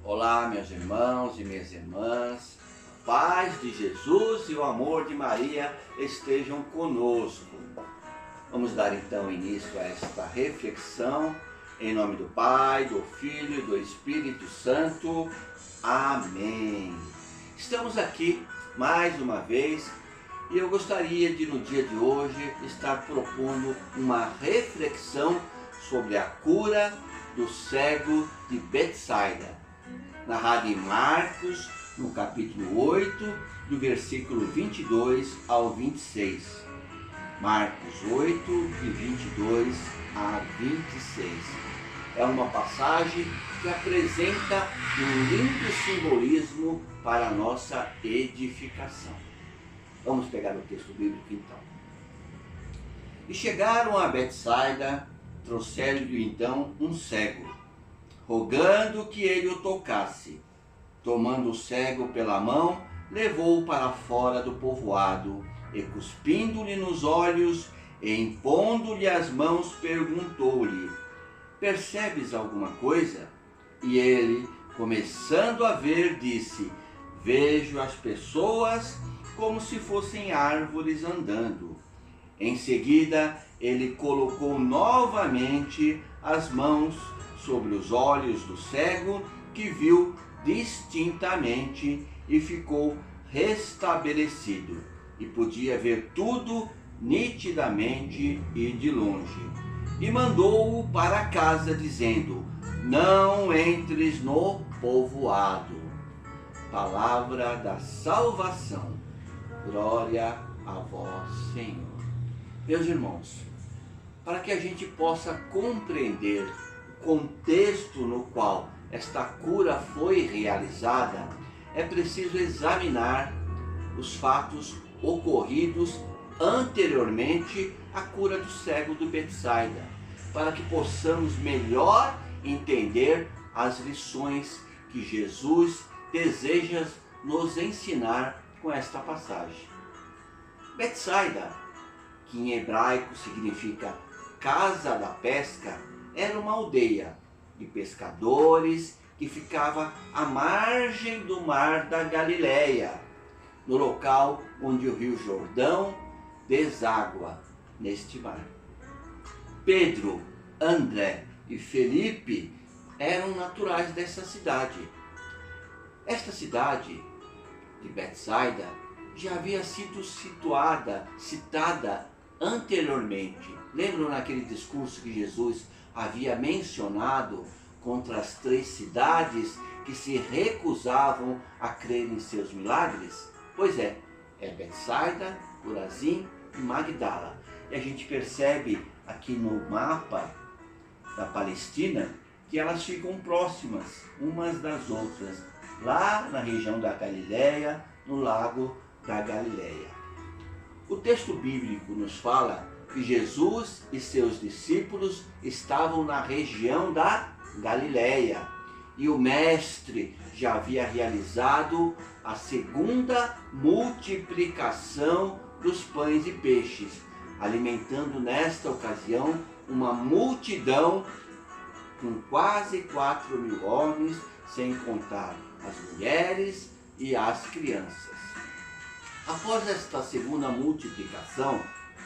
Olá, meus irmãos e minhas irmãs, a paz de Jesus e o amor de Maria estejam conosco. Vamos dar então início a esta reflexão, em nome do Pai, do Filho e do Espírito Santo. Amém. Estamos aqui mais uma vez e eu gostaria de, no dia de hoje, estar propondo uma reflexão sobre a cura do cego de Betsaida, narrado em Marcos, no capítulo 8, do versículo 22 ao 26. Marcos 8, de 22 a 26. É uma passagem que apresenta um lindo simbolismo para a nossa edificação. Vamos pegar o texto bíblico então. E chegaram a Betsaida, trouxeram-lhe então um cego, rogando que ele o tocasse. Tomando o cego pela mão, levou-o para fora do povoado, e cuspindo-lhe nos olhos, e impondo-lhe as mãos, perguntou-lhe: percebes alguma coisa? E ele, começando a ver, disse: vejo as pessoas como se fossem árvores andando. Em seguida, ele colocou novamente as mãos sobre os olhos do cego, que viu distintamente e ficou restabelecido, e podia ver tudo nitidamente e de longe. E mandou-o para casa, dizendo: não entres no povoado. Palavra da salvação. Glória a vós, Senhor. Meus irmãos, para que a gente possa compreender o contexto no qual esta cura foi realizada, é preciso examinar os fatos ocorridos anteriormente à cura do cego de Betsaida, para que possamos melhor entender as lições que Jesus deseja nos ensinar com esta passagem. Betsaida, que em hebraico significa casa da pesca, era uma aldeia de pescadores que ficava à margem do mar da Galileia, no local onde o rio Jordão deságua neste mar. Pedro, André e Felipe eram naturais dessa cidade. Esta cidade de Betsaida já havia sido citada anteriormente. Lembram naquele discurso que Jesus havia mencionado contra as 3 cidades que se recusavam a crer em seus milagres? Pois é Betsaida, Corazim e Magdala. E a gente percebe aqui no mapa da Palestina que elas ficam próximas umas das outras, lá na região da Galileia, no lago da Galileia. O texto bíblico nos fala que Jesus e seus discípulos estavam na região da Galileia e o mestre já havia realizado a segunda multiplicação dos pães e peixes, alimentando nesta ocasião uma multidão com quase 4.000 homens, sem contar as mulheres e as crianças. Após esta segunda multiplicação,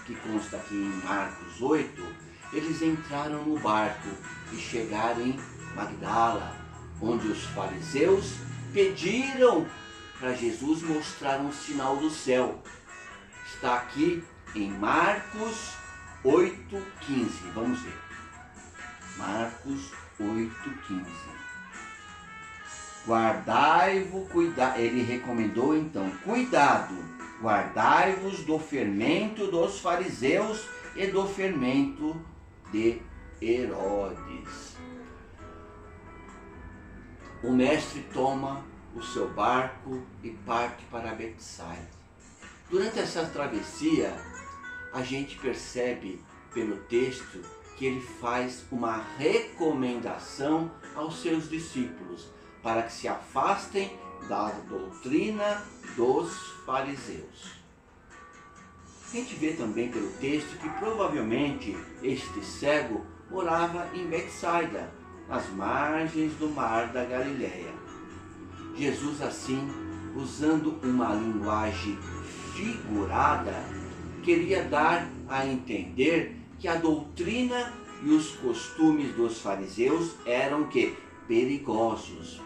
que consta aqui em Marcos 8, eles entraram no barco e chegaram em Magdala, onde os fariseus pediram para Jesus mostrar um sinal do céu. Está aqui em Marcos 8,15. Vamos ver. Marcos 8,15. Guardai-vos, ele recomendou então, cuidado, guardai-vos do fermento dos fariseus e do fermento de Herodes. O mestre toma o seu barco e parte para Betsaida. Durante essa travessia, a gente percebe pelo texto que ele faz uma recomendação aos seus discípulos para que se afastem da doutrina dos fariseus. A gente vê também pelo texto que provavelmente este cego morava em Betsaida, nas margens do mar da Galileia. Jesus, assim, usando uma linguagem figurada, queria dar a entender que a doutrina e os costumes dos fariseus eram que perigosos.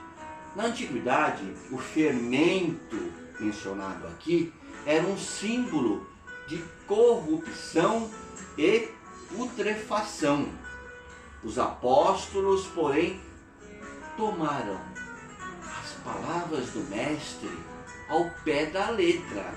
Na antiguidade, o fermento mencionado aqui era um símbolo de corrupção e putrefação. Os apóstolos, porém, tomaram as palavras do Mestre ao pé da letra.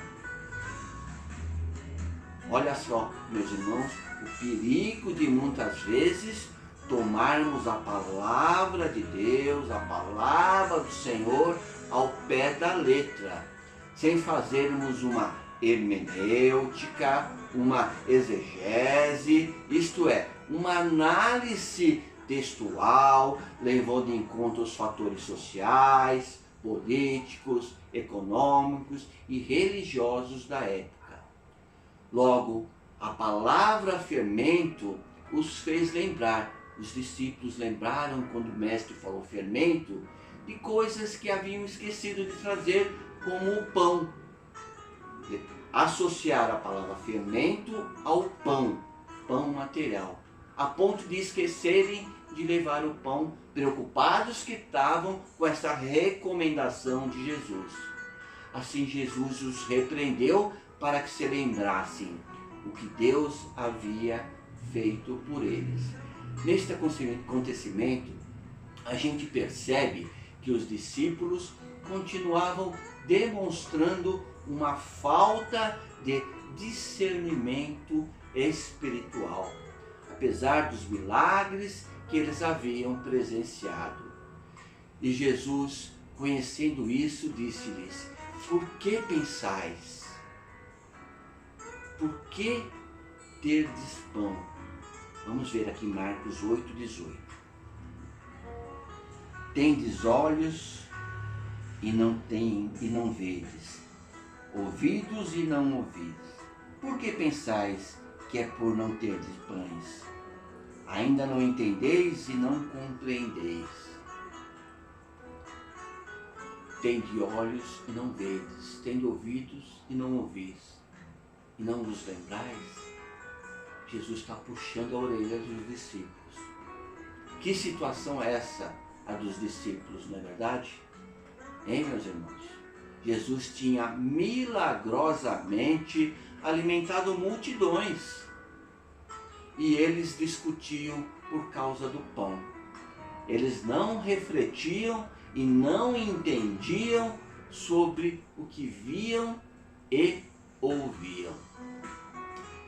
Olha só, meus irmãos, o perigo de muitas vezes tomarmos a palavra de Deus, a palavra do Senhor ao pé da letra, sem fazermos uma hermenêutica, uma exegese, isto é, uma análise textual, levando em conta os fatores sociais, políticos, econômicos e religiosos da época. Logo, a palavra fermento os fez lembrar, os discípulos lembraram quando o Mestre falou fermento, de coisas que haviam esquecido de trazer, como o pão. Associar a palavra fermento ao pão, pão material, a ponto de esquecerem de levar o pão, preocupados que estavam com essa recomendação de Jesus. Assim Jesus os repreendeu para que se lembrassem o que Deus havia feito por eles. Neste acontecimento, a gente percebe que os discípulos continuavam demonstrando uma falta de discernimento espiritual, apesar dos milagres que eles haviam presenciado. E Jesus, conhecendo isso, disse-lhes: por que pensais? Por que terdes pão? Vamos ver aqui Marcos 8:18. Tendes olhos e não vedes, ouvidos e não ouvides. Por que pensais que é por não terdes pães? Ainda não entendeis e não compreendeis. Tende olhos e não vedes, tende ouvidos e não ouvis, e não vos lembrais? Jesus está puxando a orelha dos discípulos. Que situação é essa, a dos discípulos, não é verdade? Hein, meus irmãos? Jesus tinha milagrosamente alimentado multidões e eles discutiam por causa do pão. Eles não refletiam e não entendiam sobre o que viam e ouviam.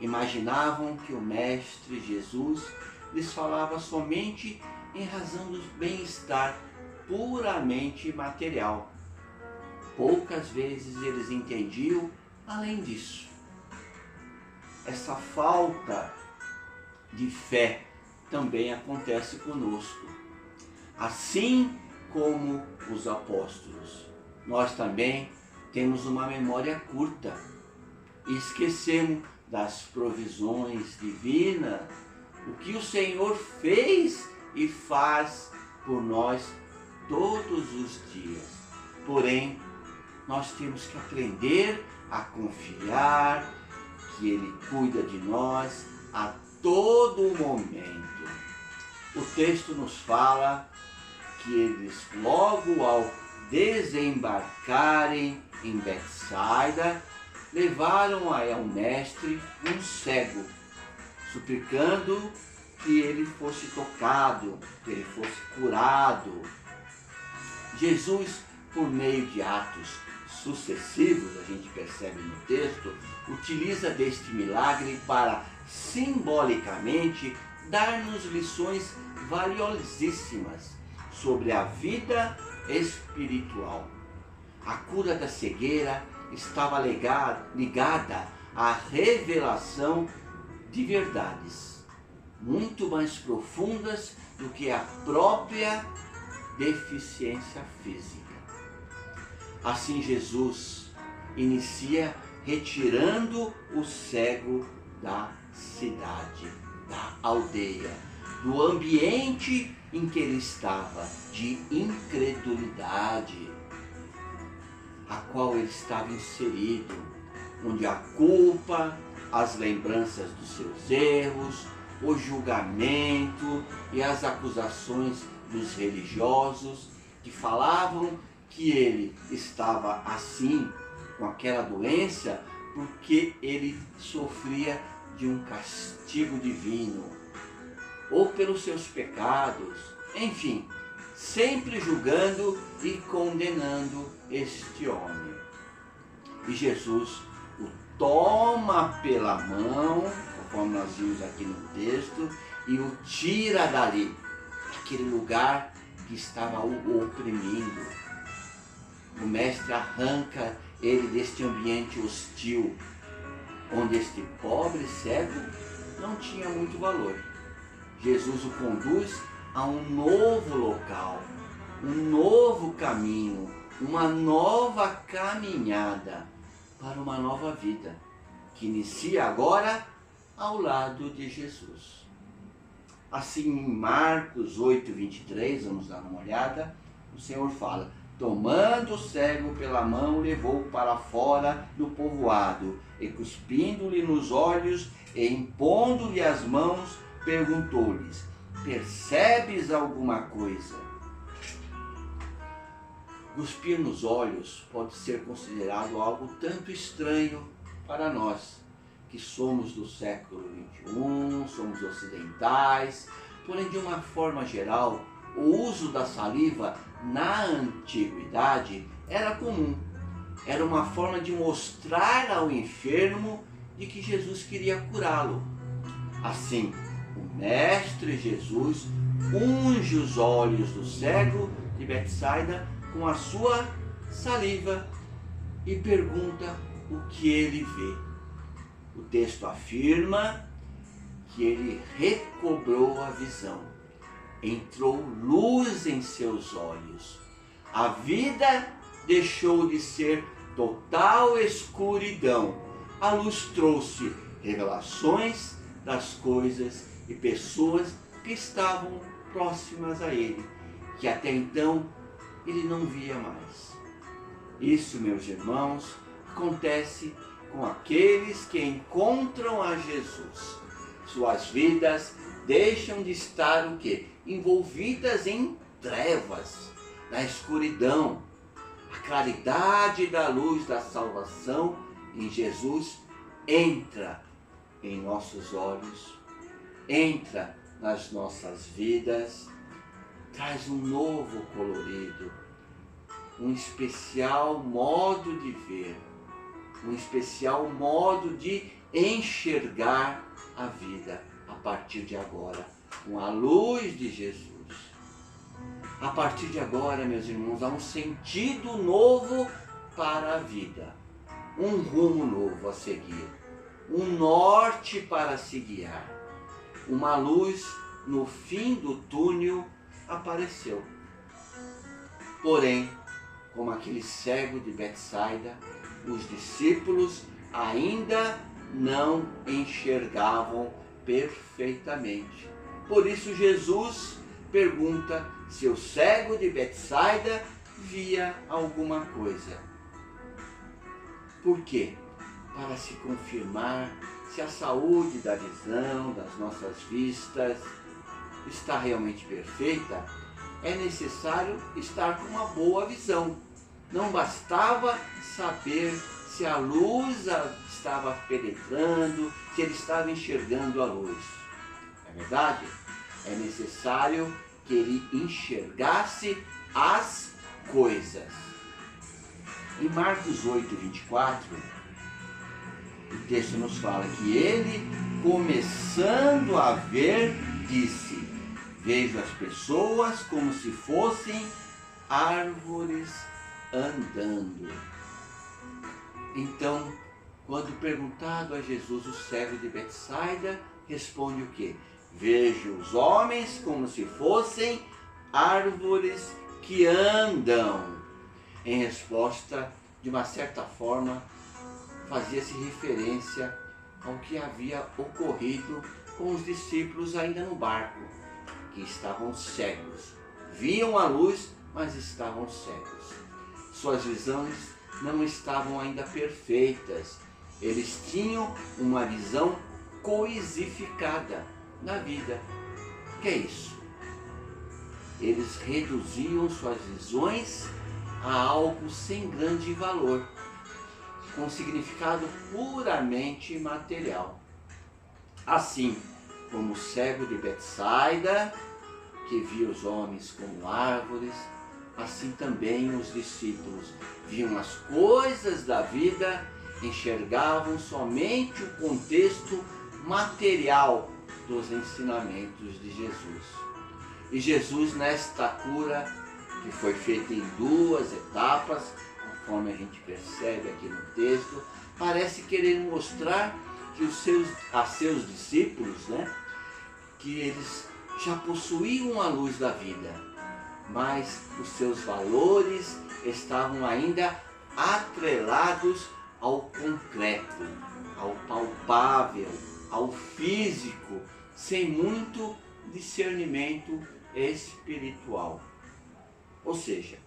Imaginavam que o Mestre Jesus lhes falava somente em razão do bem-estar puramente material. Poucas vezes eles entendiam além disso. Essa falta de fé também acontece conosco. Assim como os apóstolos, nós também temos uma memória curta e esquecemos das provisões divinas, o que o Senhor fez e faz por nós todos os dias. Porém, nós temos que aprender a confiar que Ele cuida de nós a todo momento. O texto nos fala que eles, logo ao desembarcarem em Betsaida, levaram ao Mestre um cego, suplicando que ele fosse tocado, que ele fosse curado. Jesus, por meio de atos sucessivos, a gente percebe no texto, utiliza deste milagre para, simbolicamente, dar-nos lições valiosíssimas sobre a vida espiritual. A cura da cegueira estava ligada à revelação de verdades muito mais profundas do que a própria deficiência física. Assim Jesus inicia retirando o cego da cidade, da aldeia, do ambiente em que ele estava, de incredulidade, a qual ele estava inserido, onde a culpa, as lembranças dos seus erros, o julgamento e as acusações dos religiosos que falavam que ele estava assim, com aquela doença, porque ele sofria de um castigo divino, ou pelos seus pecados, enfim, sempre julgando e condenando este homem. E Jesus o toma pela mão, conforme nós vimos aqui no texto, e o tira dali, daquele lugar que estava o oprimindo. O mestre arranca ele deste ambiente hostil, onde este pobre cego não tinha muito valor. Jesus o conduz a um novo local, um novo caminho, uma nova caminhada para uma nova vida, que inicia agora ao lado de Jesus. Assim, em Marcos 8:23, vamos dar uma olhada, o Senhor fala: tomando o cego pela mão, levou-o para fora do povoado, e cuspindo-lhe nos olhos e impondo-lhe as mãos, perguntou-lhes: percebes alguma coisa? Cuspir nos olhos pode ser considerado algo tanto estranho para nós, que somos do século XXI, somos ocidentais, porém, de uma forma geral, o uso da saliva na antiguidade era comum. Era uma forma de mostrar ao enfermo de que Jesus queria curá-lo. Assim, o Mestre Jesus unge os olhos do cego de Betsaida com a sua saliva e pergunta o que ele vê. O texto afirma que ele recobrou a visão. Entrou luz em seus olhos. A vida deixou de ser total escuridão. A luz trouxe revelações das coisas e pessoas que estavam próximas a ele, que até então ele não via mais. Isso, meus irmãos, acontece com aqueles que encontram a Jesus. Suas vidas deixam de estar o quê? Envolvidas em trevas, na escuridão. A claridade da luz da salvação em Jesus entra em nossos olhos, entra nas nossas vidas, traz um novo colorido, um especial modo de ver, um especial modo de enxergar a vida a partir de agora, com a luz de Jesus. A partir de agora, meus irmãos, há um sentido novo para a vida, um rumo novo a seguir, um norte para se guiar. Uma luz no fim do túnel apareceu. Porém, como aquele cego de Betsaida, os discípulos ainda não enxergavam perfeitamente. Por isso Jesus pergunta se o cego de Betsaida via alguma coisa. Por quê? Para se confirmar se a saúde da visão, das nossas vistas, está realmente perfeita, é necessário estar com uma boa visão. Não bastava saber se a luz estava penetrando, se ele estava enxergando a luz. É verdade? É necessário que ele enxergasse as coisas. Em Marcos 8:24, o texto nos fala que ele, começando a ver, disse: vejo as pessoas como se fossem árvores andando. Então, quando perguntado a Jesus, o cego de Betsaida responde o quê? Vejo os homens como se fossem árvores que andam. Em resposta, de uma certa forma, fazia-se referência ao que havia ocorrido com os discípulos ainda no barco, que estavam cegos. Viam a luz, mas estavam cegos. Suas visões não estavam ainda perfeitas. Eles tinham uma visão coisificada na vida. O que é isso? Eles reduziam suas visões a algo sem grande valor, com significado puramente material. Assim como o cego de Betsaida, que via os homens como árvores, assim também os discípulos viam as coisas da vida, enxergavam somente o contexto material dos ensinamentos de Jesus. E Jesus, nesta cura, que foi feita em 2 etapas, conforme a gente percebe aqui no texto, parece querer mostrar que a seus discípulos, que eles já possuíam a luz da vida, mas os seus valores estavam ainda atrelados ao concreto, ao palpável, ao físico, sem muito discernimento espiritual. Ou seja,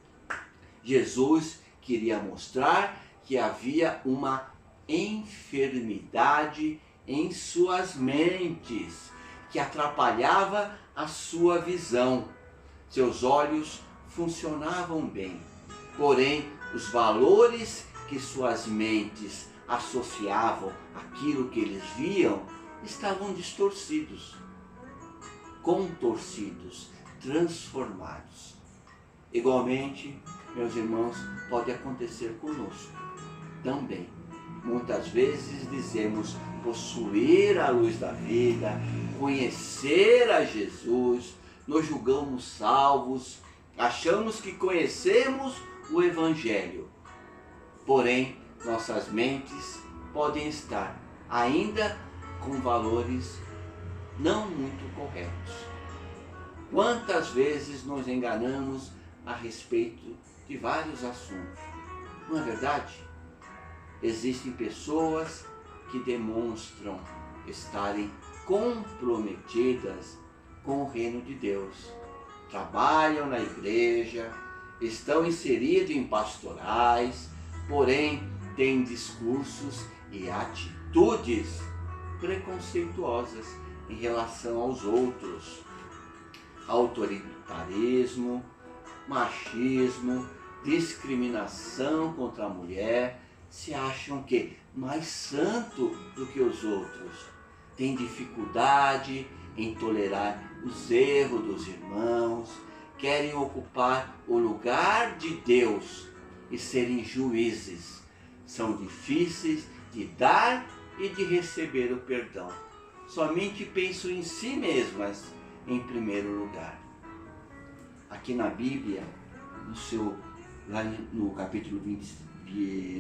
Jesus queria mostrar que havia uma enfermidade em suas mentes, que atrapalhava a sua visão. Seus olhos funcionavam bem, porém os valores que suas mentes associavam àquilo que eles viam estavam distorcidos, contorcidos, transformados. Igualmente, meus irmãos, pode acontecer conosco também. Muitas vezes dizemos possuir a luz da vida, conhecer a Jesus, nos julgamos salvos, achamos que conhecemos o Evangelho. Porém, nossas mentes podem estar ainda com valores não muito corretos. Quantas vezes nos enganamos a respeito de vários assuntos? Não é verdade? Existem pessoas que demonstram estarem comprometidas com o reino de Deus. Trabalham na igreja, estão inseridos em pastorais, porém têm discursos e atitudes preconceituosas em relação aos outros. Autoritarismo, machismo, discriminação contra a mulher, se acham que mais santo do que os outros, têm dificuldade em tolerar os erros dos irmãos, querem ocupar o lugar de Deus e serem juízes. São difíceis de dar e de receber o perdão. Somente pensam em si mesmas em primeiro lugar. Aqui na Bíblia, lá no capítulo 20,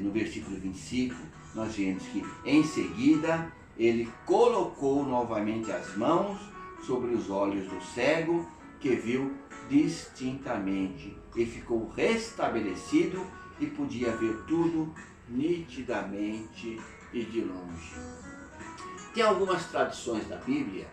no versículo 25, nós vemos que em seguida ele colocou novamente as mãos sobre os olhos do cego, que viu distintamente e ficou restabelecido e podia ver tudo nitidamente e de longe. Tem algumas traduções da Bíblia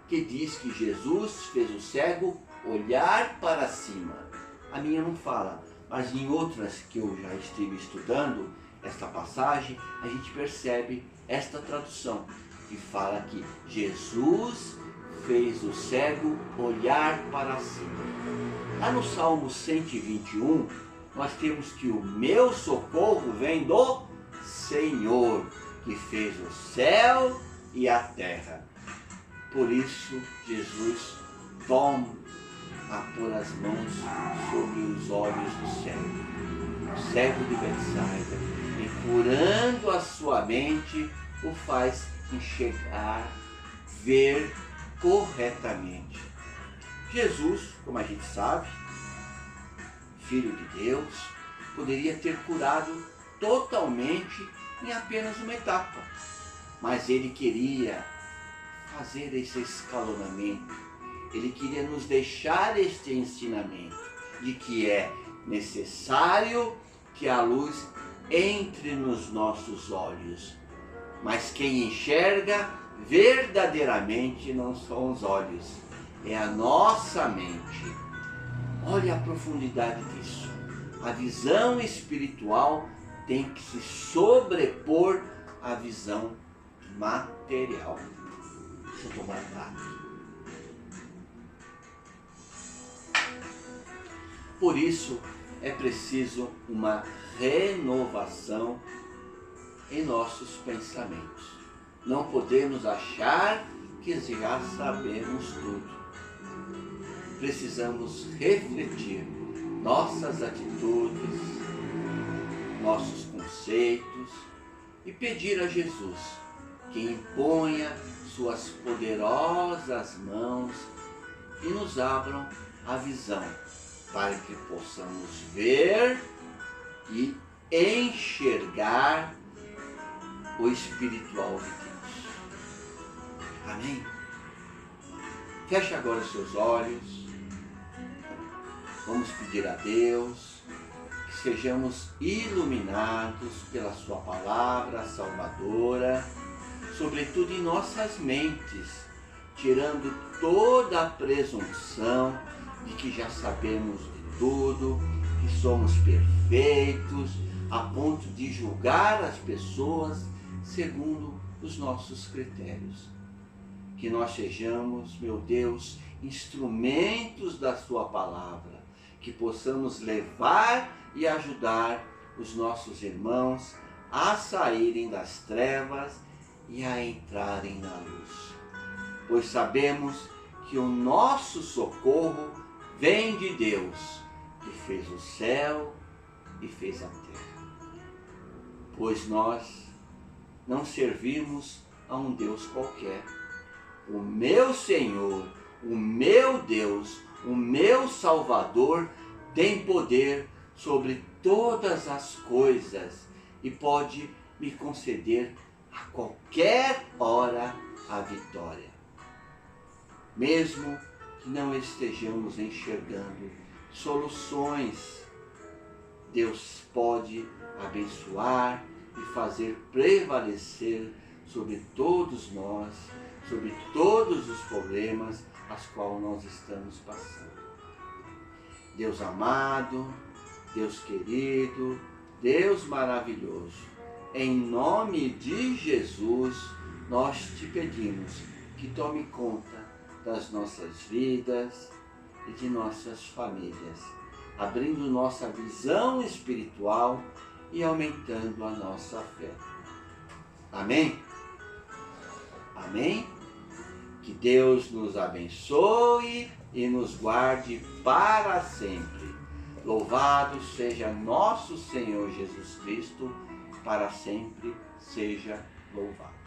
que diz que Jesus fez o cego olhar para cima. A minha não fala, mas em outras que eu já estive estudando esta passagem, a gente percebe esta tradução, que fala que Jesus fez o cego olhar para cima. Lá no Salmo 121, nós temos que o meu socorro vem do Senhor, que fez o céu e a terra. Por isso, Jesus toma a pôr as mãos sobre os olhos do cego. O cego de Betsaida, e curando a sua mente, o faz enxergar, ver corretamente. Jesus, como a gente sabe, Filho de Deus, poderia ter curado totalmente em apenas uma etapa, mas ele queria fazer esse escalonamento. Ele queria nos deixar este ensinamento de que é necessário que a luz entre nos nossos olhos. Mas quem enxerga verdadeiramente não são os olhos, é a nossa mente. Olha a profundidade disso. A visão espiritual tem que se sobrepor à visão material. Deixa eu tomar água. Por isso é preciso uma renovação em nossos pensamentos. Não podemos achar que já sabemos tudo. Precisamos refletir nossas atitudes, nossos conceitos e pedir a Jesus que imponha suas poderosas mãos e nos abram a visão para que possamos ver e enxergar o espiritual de Deus. Amém? Feche agora os seus olhos. Vamos pedir a Deus que sejamos iluminados pela sua palavra salvadora, sobretudo em nossas mentes, tirando toda a presunção de que já sabemos de tudo, que somos perfeitos, a ponto de julgar as pessoas segundo os nossos critérios. Que nós sejamos, meu Deus, instrumentos da sua palavra, que possamos levar e ajudar os nossos irmãos a saírem das trevas e a entrarem na luz. Pois sabemos que o nosso socorro vem de Deus, que fez o céu e fez a terra. Pois nós não servimos a um Deus qualquer. O meu Senhor, o meu Deus, o meu Salvador tem poder sobre todas as coisas e pode me conceder a qualquer hora a vitória. Mesmo que não estejamos enxergando soluções, Deus pode abençoar e fazer prevalecer sobre todos nós, sobre todos os problemas aos quais nós estamos passando. Deus amado, Deus querido, Deus maravilhoso, em nome de Jesus, nós te pedimos que tome conta das nossas vidas e de nossas famílias, abrindo nossa visão espiritual e aumentando a nossa fé. Amém? Amém? Que Deus nos abençoe e nos guarde para sempre. Louvado seja nosso Senhor Jesus Cristo, para sempre seja louvado.